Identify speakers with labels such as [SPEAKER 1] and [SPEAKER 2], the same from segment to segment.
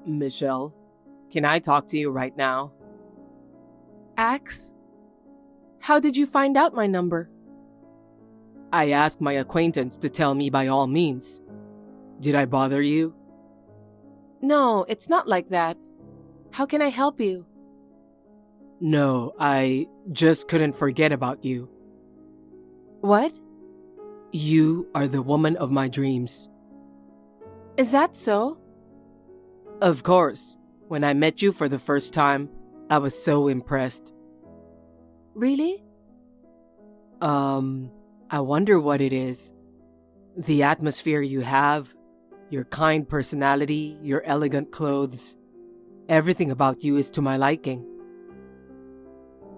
[SPEAKER 1] Michelle, can I talk to you right now?
[SPEAKER 2] Ax? How did you find out my number?
[SPEAKER 1] I asked my acquaintance to tell me by all means. Did I bother you?
[SPEAKER 2] No, it's not like that. How can I help you?
[SPEAKER 1] No, I just couldn't forget about you.
[SPEAKER 2] What?
[SPEAKER 1] You are the woman of my dreams.
[SPEAKER 2] Is that so?
[SPEAKER 1] Of course. When I met you for the first time, I was so impressed.
[SPEAKER 2] Really?
[SPEAKER 1] I wonder what it is. The atmosphere you have, your kind personality, your elegant clothes. Everything about you is to my liking.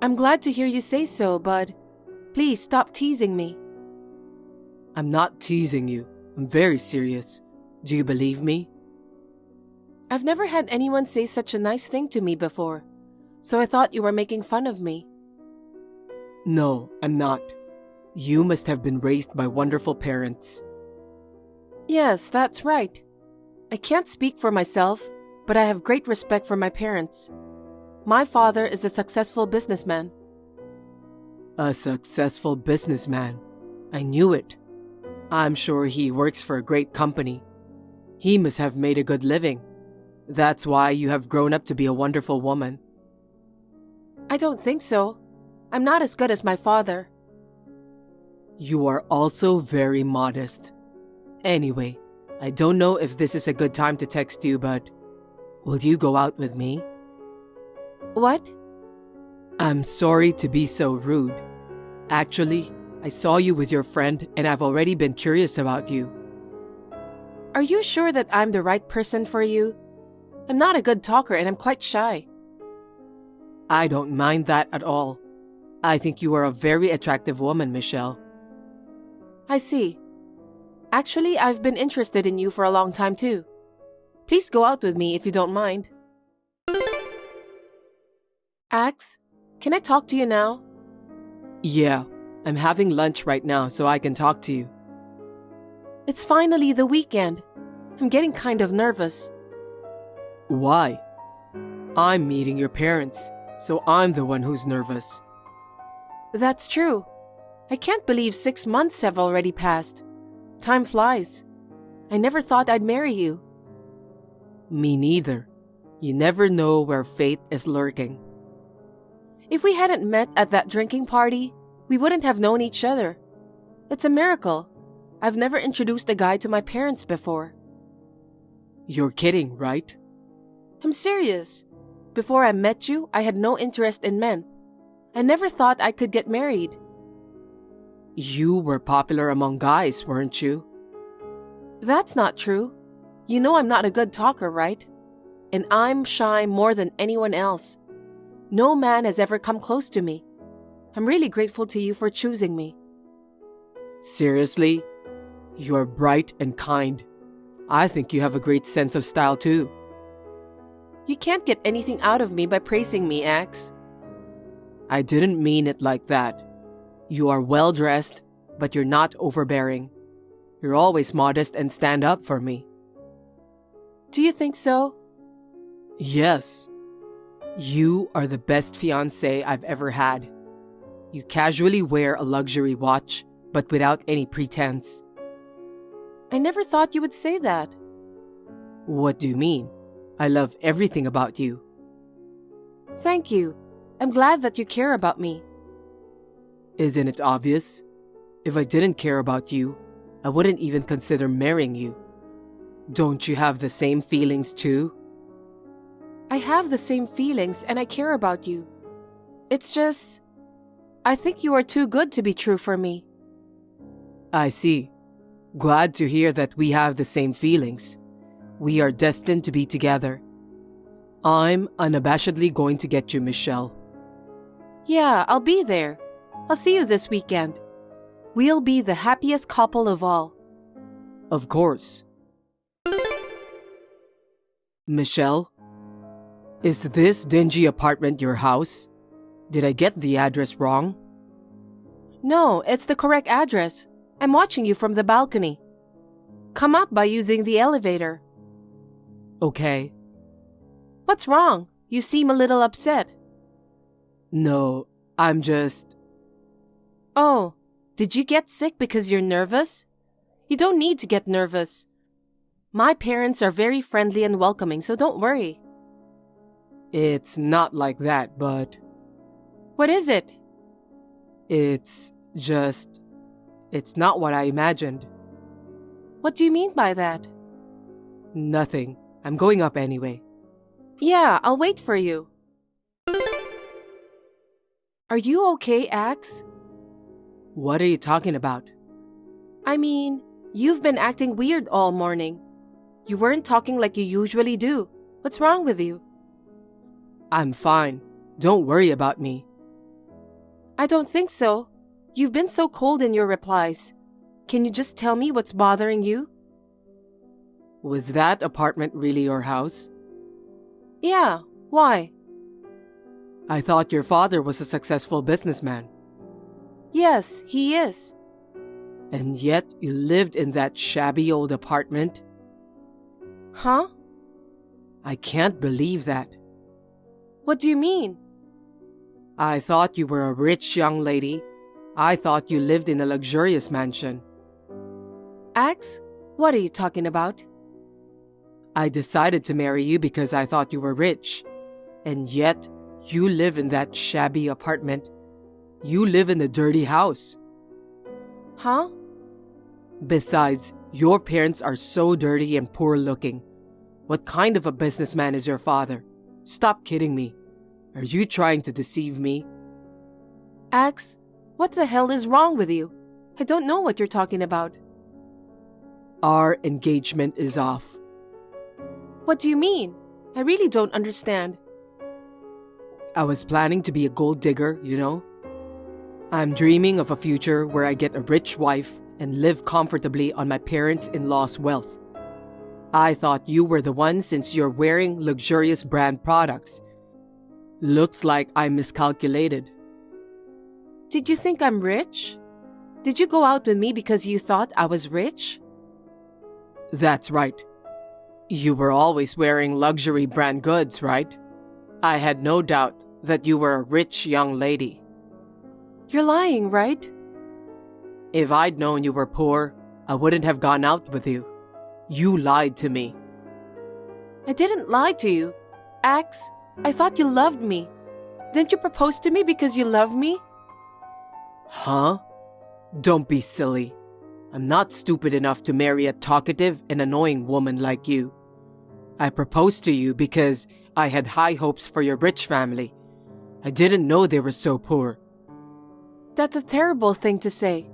[SPEAKER 2] I'm glad to hear you say so, but please stop teasing me.
[SPEAKER 1] I'm not teasing you. I'm very serious. Do you believe me?
[SPEAKER 2] I've never had anyone say such a nice thing to me before, so I thought you were making fun of me.
[SPEAKER 1] No, I'm not. You must have been raised by wonderful parents.
[SPEAKER 2] Yes, that's right. I can't speak for myself, but I have great respect for my parents. My father is a successful businessman.
[SPEAKER 1] A successful businessman. I knew it. I'm sure he works for a great company. He must have made a good living. That's why you have grown up to be a wonderful woman.
[SPEAKER 2] I don't think so. I'm not as good as my father.
[SPEAKER 1] You are also very modest. Anyway, I don't know if this is a good time to text you, but will you go out with me?
[SPEAKER 2] What?
[SPEAKER 1] I'm sorry to be so rude. Actually, I saw you with your friend and I've already been curious about you.
[SPEAKER 2] Are you sure that I'm the right person for you? I'm not a good talker and I'm quite shy.
[SPEAKER 1] I don't mind that at all. I think you are a very attractive woman, Michelle.
[SPEAKER 2] I see. Actually, I've been interested in you for a long time too. Please go out with me if you don't mind. Ax, can I talk to you now?
[SPEAKER 1] Yeah, I'm having lunch right now so I can talk to you.
[SPEAKER 2] It's finally the weekend. I'm getting kind of nervous.
[SPEAKER 1] Why? I'm meeting your parents, so I'm the one who's nervous.
[SPEAKER 2] That's true. I can't believe 6 months have already passed. Time flies. I never thought I'd marry you.
[SPEAKER 1] Me neither. You never know where fate is lurking.
[SPEAKER 2] If we hadn't met at that drinking party, we wouldn't have known each other. It's a miracle. I've never introduced a guy to my parents before.
[SPEAKER 1] You're kidding, right?
[SPEAKER 2] I'm serious. Before I met you, I had no interest in men. I never thought I could get married.
[SPEAKER 1] You were popular among guys, weren't you?
[SPEAKER 2] That's not true. You know I'm not a good talker, right? And I'm shy more than anyone else. No man has ever come close to me. I'm really grateful to you for choosing me.
[SPEAKER 1] Seriously? You're bright and kind. I think you have a great sense of style too.
[SPEAKER 2] You can't get anything out of me by praising me, Ax.
[SPEAKER 1] I didn't mean it like that. You are well dressed, but you're not overbearing. You're always modest and stand up for me.
[SPEAKER 2] Do you think so?
[SPEAKER 1] Yes. You are the best fiancé I've ever had. You casually wear a luxury watch, but without any pretense.
[SPEAKER 2] I never thought you would say that.
[SPEAKER 1] What do you mean? I love everything about you.
[SPEAKER 2] Thank you. I'm glad that you care about me.
[SPEAKER 1] Isn't it obvious? If I didn't care about you, I wouldn't even consider marrying you. Don't you have the same feelings too?
[SPEAKER 2] I have the same feelings and I care about you. It's just, I think you are too good to be true for me.
[SPEAKER 1] I see. Glad to hear that we have the same feelings. We are destined to be together. I'm unabashedly going to get you, Michelle.
[SPEAKER 2] Yeah, I'll be there. I'll see you this weekend. We'll be the happiest couple of all.
[SPEAKER 1] Of course. Michelle? Is this dingy apartment your house? Did I get the address wrong?
[SPEAKER 2] No, it's the correct address. I'm watching you from the balcony. Come up by using the elevator.
[SPEAKER 1] Okay.
[SPEAKER 2] What's wrong? You seem a little upset.
[SPEAKER 1] No, I'm just...
[SPEAKER 2] Oh, did you get sick because you're nervous? You don't need to get nervous. My parents are very friendly and welcoming, so don't worry.
[SPEAKER 1] It's not like that, but...
[SPEAKER 2] What is it?
[SPEAKER 1] It's just... It's not what I imagined.
[SPEAKER 2] What do you mean by that?
[SPEAKER 1] Nothing. I'm going up anyway.
[SPEAKER 2] Yeah, I'll wait for you. Are you okay, Axe?
[SPEAKER 1] What are you talking about?
[SPEAKER 2] I mean, you've been acting weird all morning. You weren't talking like you usually do. What's wrong with you?
[SPEAKER 1] I'm fine. Don't worry about me.
[SPEAKER 2] I don't think so. You've been so cold in your replies. Can you just tell me what's bothering you?
[SPEAKER 1] Was that apartment really your house?
[SPEAKER 2] Yeah, why?
[SPEAKER 1] I thought your father was a successful businessman.
[SPEAKER 2] Yes, he is.
[SPEAKER 1] And yet you lived in that shabby old apartment?
[SPEAKER 2] Huh?
[SPEAKER 1] I can't believe that.
[SPEAKER 2] What do you mean?
[SPEAKER 1] I thought you were a rich young lady. I thought you lived in a luxurious mansion.
[SPEAKER 2] Axe, what are you talking about?
[SPEAKER 1] I decided to marry you because I thought you were rich. And yet, you live in that shabby apartment. You live in a dirty house.
[SPEAKER 2] Huh?
[SPEAKER 1] Besides, your parents are so dirty and poor looking. What kind of a businessman is your father? Stop kidding me. Are you trying to deceive me?
[SPEAKER 2] Axe, what the hell is wrong with you? I don't know what you're talking about.
[SPEAKER 1] Our engagement is off.
[SPEAKER 2] What do you mean? I really don't understand.
[SPEAKER 1] I was planning to be a gold digger, you know? I'm dreaming of a future where I get a rich wife and live comfortably on my parents-in-law's wealth. I thought you were the one since you're wearing luxurious brand products. Looks like I miscalculated.
[SPEAKER 2] Did you think I'm rich? Did you go out with me because you thought I was rich?
[SPEAKER 1] That's right. You were always wearing luxury brand goods, right? I had no doubt that you were a rich young lady.
[SPEAKER 2] You're lying, right?
[SPEAKER 1] If I'd known you were poor, I wouldn't have gone out with you. You lied to me.
[SPEAKER 2] I didn't lie to you. Axe, I thought you loved me. Didn't you propose to me because you love me?
[SPEAKER 1] Huh? Don't be silly. I'm not stupid enough to marry a talkative and annoying woman like you. I proposed to you because I had high hopes for your rich family. I didn't know they were so poor.
[SPEAKER 2] That's a terrible thing to say.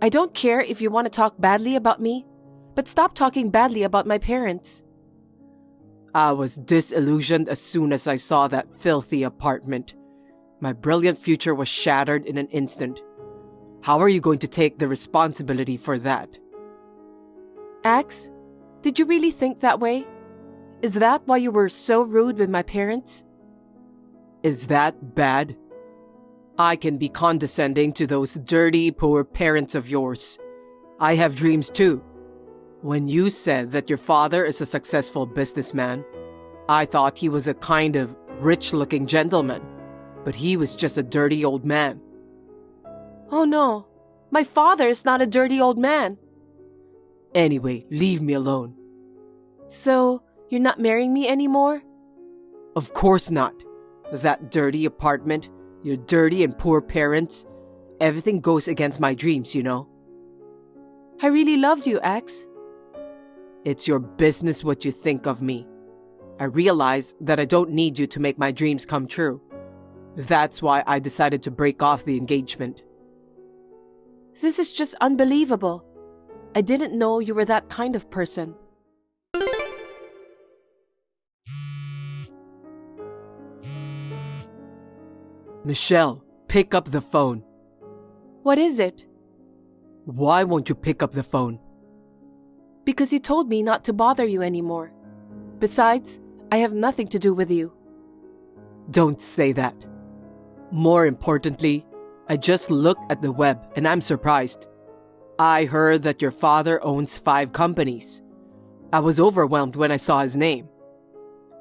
[SPEAKER 2] I don't care if you want to talk badly about me, but stop talking badly about my parents.
[SPEAKER 1] I was disillusioned as soon as I saw that filthy apartment. My brilliant future was shattered in an instant. How are you going to take the responsibility for that?
[SPEAKER 2] Axe, did you really think that way? Is that why you were so rude with my parents?
[SPEAKER 1] Is that bad? I can be condescending to those dirty, poor parents of yours. I have dreams too. When you said that your father is a successful businessman, I thought he was a kind of rich-looking gentleman, but he was just a dirty old man.
[SPEAKER 2] Oh no, my father is not a dirty old man.
[SPEAKER 1] Anyway, leave me alone.
[SPEAKER 2] So, you're not marrying me anymore?
[SPEAKER 1] Of course not. That dirty apartment, your dirty and poor parents, everything goes against my dreams, you know.
[SPEAKER 2] I really loved you, Axe.
[SPEAKER 1] It's your business what you think of me. I realize that I don't need you to make my dreams come true. That's why I decided to break off the engagement.
[SPEAKER 2] This is just unbelievable. I didn't know you were that kind of person.
[SPEAKER 1] Michelle, pick up the phone.
[SPEAKER 2] What is it?
[SPEAKER 1] Why won't you pick up the phone?
[SPEAKER 2] Because you told me not to bother you anymore. Besides, I have nothing to do with you.
[SPEAKER 1] Don't say that. More importantly, I just looked at the web and I'm surprised. I heard that your father owns 5 companies. I was overwhelmed when I saw his name.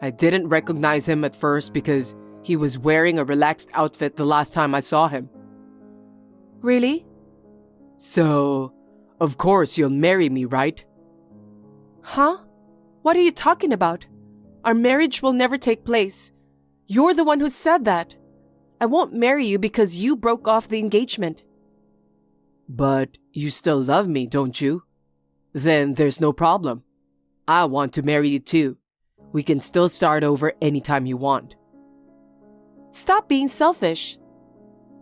[SPEAKER 1] I didn't recognize him at first because he was wearing a relaxed outfit the last time I saw him.
[SPEAKER 2] Really?
[SPEAKER 1] So, of course you'll marry me, right?
[SPEAKER 2] Huh? What are you talking about? Our marriage will never take place. You're the one who said that. I won't marry you because you broke off the engagement.
[SPEAKER 1] But you still love me, don't you? Then there's no problem. I want to marry you too. We can still start over anytime you want.
[SPEAKER 2] Stop being selfish.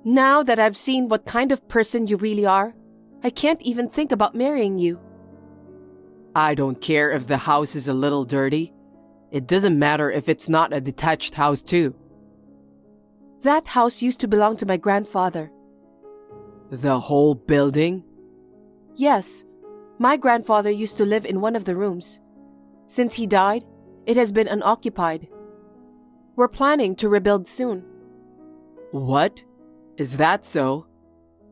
[SPEAKER 2] Now that I've seen what kind of person you really are, I can't even think about marrying you.
[SPEAKER 1] I don't care if the house is a little dirty. It doesn't matter if it's not a detached house too.
[SPEAKER 2] That house used to belong to my grandfather.
[SPEAKER 1] The whole building?
[SPEAKER 2] Yes, my grandfather used to live in one of the rooms. Since he died, it has been unoccupied. We're planning to rebuild soon.
[SPEAKER 1] What? Is that so?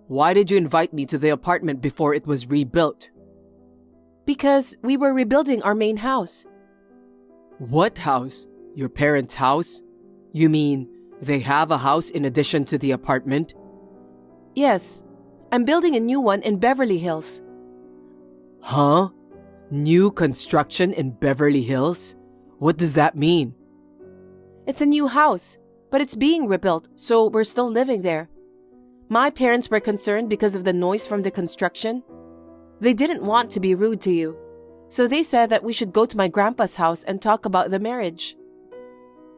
[SPEAKER 1] Why did you invite me to the apartment before it was rebuilt?
[SPEAKER 2] Because we were rebuilding our main house.
[SPEAKER 1] What house? Your parents' house? You mean they have a house in addition to the apartment?
[SPEAKER 2] Yes, I'm building a new one in Beverly Hills.
[SPEAKER 1] Huh? New construction in Beverly Hills? What does that mean?
[SPEAKER 2] It's a new house, but it's being rebuilt, so we're still living there. My parents were concerned because of the noise from the construction. They didn't want to be rude to you, so they said that we should go to my grandpa's house and talk about the marriage.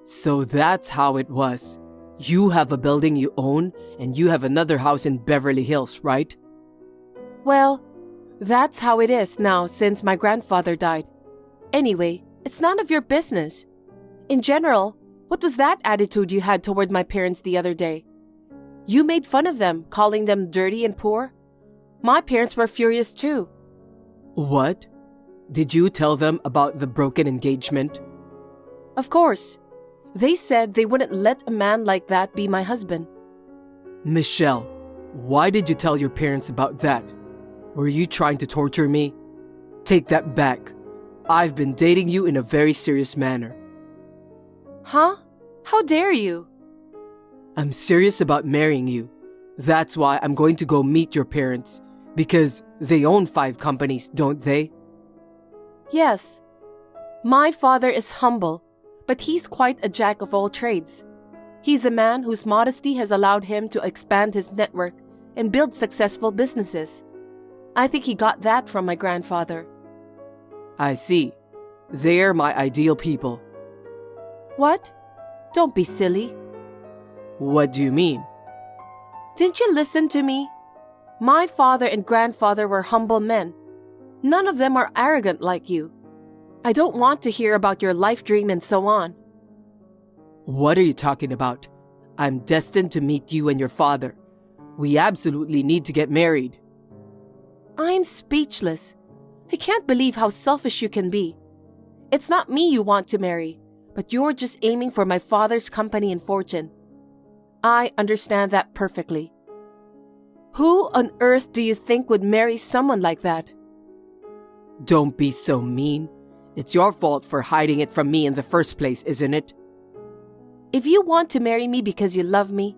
[SPEAKER 1] So that's how it was. You have a building you own, and you have another house in Beverly Hills, right?
[SPEAKER 2] Well, that's how it is now since my grandfather died. Anyway, it's none of your business. In general, what was that attitude you had toward my parents the other day? You made fun of them, calling them dirty and poor. My parents were furious too.
[SPEAKER 1] What? Did you tell them about the broken engagement?
[SPEAKER 2] Of course. They said they wouldn't let a man like that be my husband.
[SPEAKER 1] Michelle, why did you tell your parents about that? Were you trying to torture me? Take that back. I've been dating you in a very serious manner.
[SPEAKER 2] Huh? How dare you?
[SPEAKER 1] I'm serious about marrying you. That's why I'm going to go meet your parents. Because they own 5 companies, don't they?
[SPEAKER 2] Yes. My father is humble, but he's quite a jack of all trades. He's a man whose modesty has allowed him to expand his network and build successful businesses. I think he got that from my grandfather.
[SPEAKER 1] I see. They're my ideal people.
[SPEAKER 2] What? Don't be silly.
[SPEAKER 1] What do you mean?
[SPEAKER 2] Didn't you listen to me? My father and grandfather were humble men. None of them are arrogant like you. I don't want to hear about your life dream and so on.
[SPEAKER 1] What are you talking about? I'm destined to meet you and your father. We absolutely need to get married.
[SPEAKER 2] I'm speechless. I can't believe how selfish you can be. It's not me you want to marry, but you're just aiming for my father's company and fortune. I understand that perfectly. Who on earth do you think would marry someone like that?
[SPEAKER 1] Don't be so mean. It's your fault for hiding it from me in the first place, isn't it?
[SPEAKER 2] If you want to marry me because you love me,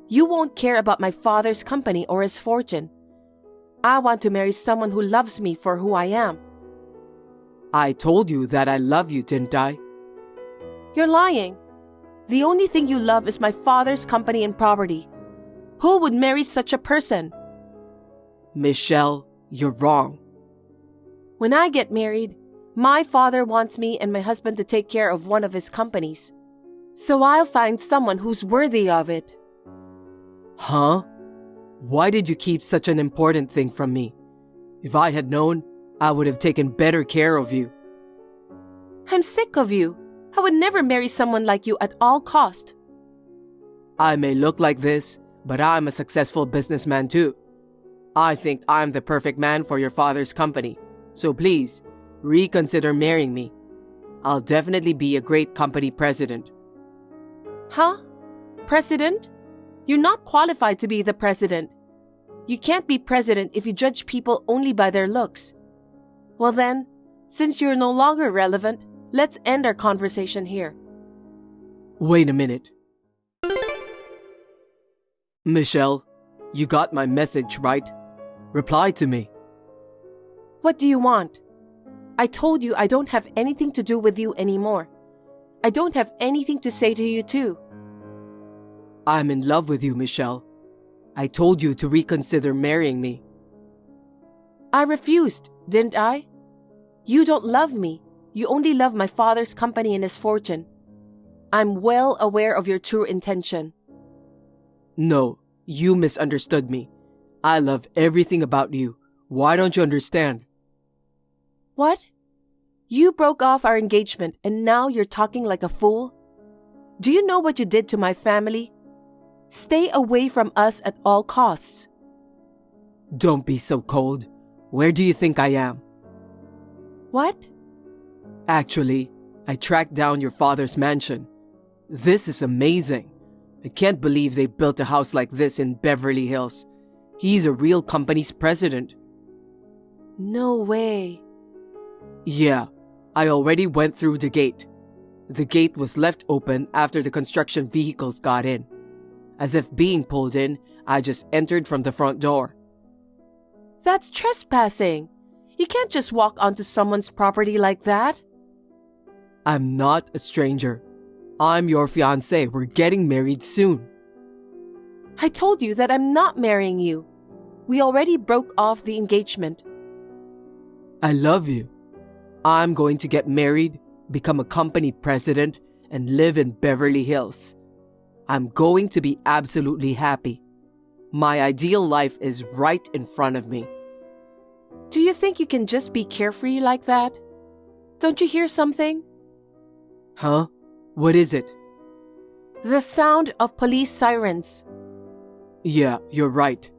[SPEAKER 2] you won't care about my father's company or his fortune. I want to marry someone who loves me for who I am.
[SPEAKER 1] I told you that I love you, didn't I?
[SPEAKER 2] You're lying. The only thing you love is my father's company and property. Who would marry such a person?
[SPEAKER 1] Michelle, you're wrong.
[SPEAKER 2] When I get married, my father wants me and my husband to take care of one of his companies. So I'll find someone who's worthy of it.
[SPEAKER 1] Huh? Why did you keep such an important thing from me? If I had known, I would have taken better care of you.
[SPEAKER 2] I'm sick of you. I would never marry someone like you at all cost.
[SPEAKER 1] I may look like this, but I'm a successful businessman too. I think I'm the perfect man for your father's company. So please, reconsider marrying me. I'll definitely be a great company president.
[SPEAKER 2] Huh? President? You're not qualified to be the president. You can't be president if you judge people only by their looks. Well then, since you're no longer relevant, Let's end our conversation here.
[SPEAKER 1] Wait a minute. Michelle, you got my message, right? Reply to me.
[SPEAKER 2] What do you want? I told you I don't have anything to do with you anymore. I don't have anything to say to you too.
[SPEAKER 1] I'm in love with you, Michelle. I told you to reconsider marrying me.
[SPEAKER 2] I refused, didn't I? You don't love me. You only love my father's company and his fortune. I'm well aware of your true intention.
[SPEAKER 1] No, you misunderstood me. I love everything about you. Why don't you understand?
[SPEAKER 2] What? You broke off our engagement and now you're talking like a fool? Do you know what you did to my family? Stay away from us at all costs.
[SPEAKER 1] Don't be so cold. Where do you think I am?
[SPEAKER 2] What?
[SPEAKER 1] Actually, I tracked down your father's mansion. This is amazing. I can't believe they built a house like this in Beverly Hills. He's a real company's president.
[SPEAKER 2] No way.
[SPEAKER 1] Yeah, I already went through the gate. The gate was left open after the construction vehicles got in. As if being pulled in, I just entered from the front door.
[SPEAKER 2] That's trespassing. You can't just walk onto someone's property like that.
[SPEAKER 1] I'm not a stranger. I'm your fiancée. We're getting married soon.
[SPEAKER 2] I told you that I'm not marrying you. We already broke off the engagement.
[SPEAKER 1] I love you. I'm going to get married, become a company president, and live in Beverly Hills. I'm going to be absolutely happy. My ideal life is right in front of me.
[SPEAKER 2] Do you think you can just be carefree like that? Don't you hear something?
[SPEAKER 1] Huh? What is it?
[SPEAKER 2] The sound of police sirens.
[SPEAKER 1] Yeah, you're right.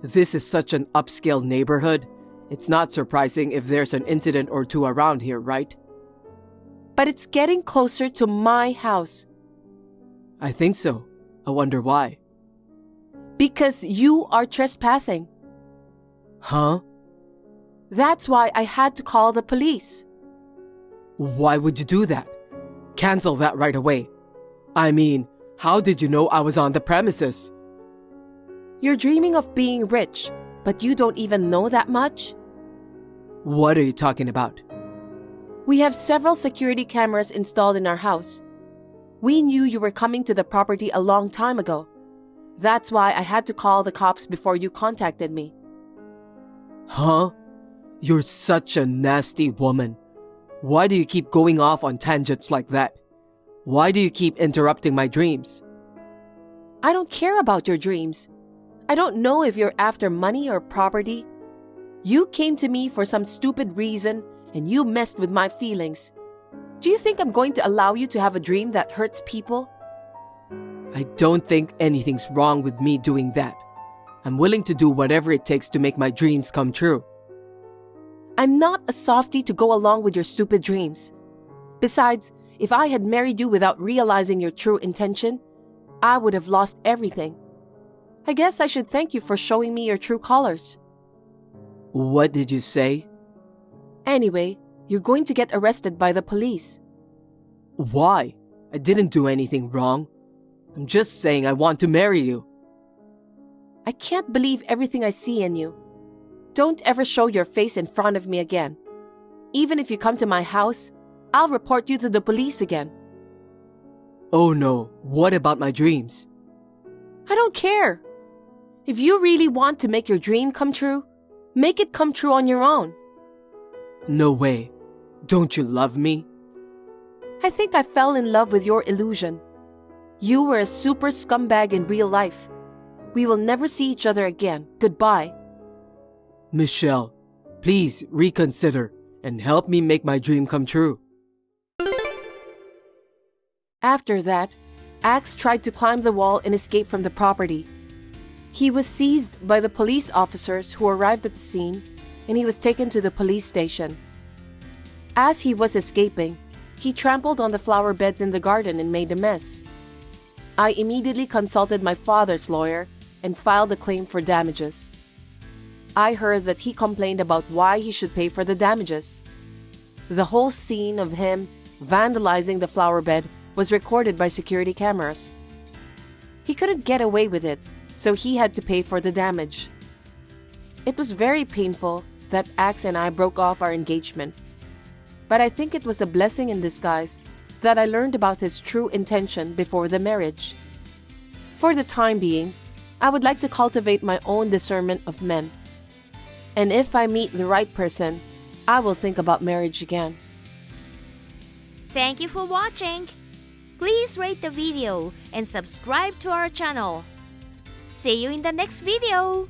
[SPEAKER 1] This is such an upscale neighborhood. It's not surprising if there's an incident or two around here, right?
[SPEAKER 2] But it's getting closer to my house.
[SPEAKER 1] I think so. I wonder why.
[SPEAKER 2] Because you are trespassing.
[SPEAKER 1] Huh?
[SPEAKER 2] That's why I had to call the police.
[SPEAKER 1] Why would you do that? Cancel that right away. I mean, how did you know I was on the premises?
[SPEAKER 2] You're dreaming of being rich, but you don't even know that much?
[SPEAKER 1] What are you talking about?
[SPEAKER 2] We have several security cameras installed in our house. We knew you were coming to the property a long time ago. That's why I had to call the cops before you contacted me.
[SPEAKER 1] Huh? You're such a nasty woman. Why do you keep going off on tangents like that? Why do you keep interrupting my dreams?
[SPEAKER 2] I don't care about your dreams. I don't know if you're after money or property. You came to me for some stupid reason and you messed with my feelings. Do you think I'm going to allow you to have a dream that hurts people?
[SPEAKER 1] I don't think anything's wrong with me doing that. I'm willing to do whatever it takes to make my dreams come true.
[SPEAKER 2] I'm not a softie to go along with your stupid dreams. Besides, if I had married you without realizing your true intention, I would have lost everything. I guess I should thank you for showing me your true colors.
[SPEAKER 1] What did you say?
[SPEAKER 2] Anyway, you're going to get arrested by the police.
[SPEAKER 1] Why? I didn't do anything wrong. I'm just saying I want to marry you.
[SPEAKER 2] I can't believe everything I see in you. Don't ever show your face in front of me again. Even if you come to my house, I'll report you to the police again.
[SPEAKER 1] Oh no, what about my dreams?
[SPEAKER 2] I don't care. If you really want to make your dream come true, make it come true on your own.
[SPEAKER 1] No way. Don't you love me?
[SPEAKER 2] I think I fell in love with your illusion. You were a super scumbag in real life. We will never see each other again. Goodbye.
[SPEAKER 1] Michelle, please reconsider and help me make my dream come true.
[SPEAKER 2] After that, Axe tried to climb the wall and escape from the property. He was seized by the police officers who arrived at the scene, and he was taken to the police station. As he was escaping, he trampled on the flower beds in the garden and made a mess. I immediately consulted my father's lawyer and filed a claim for damages. I heard that he complained about why he should pay for the damages. The whole scene of him vandalizing the flower bed was recorded by security cameras. He couldn't get away with it, so he had to pay for the damage. It was very painful that Axe and I broke off our engagement. But I think it was a blessing in disguise that I learned about his true intention before the marriage. For the time being, I would like to cultivate my own discernment of men. And if I meet the right person, I will think about marriage again.
[SPEAKER 3] Thank you for watching. Please rate the video and subscribe to our channel. See you in the next video.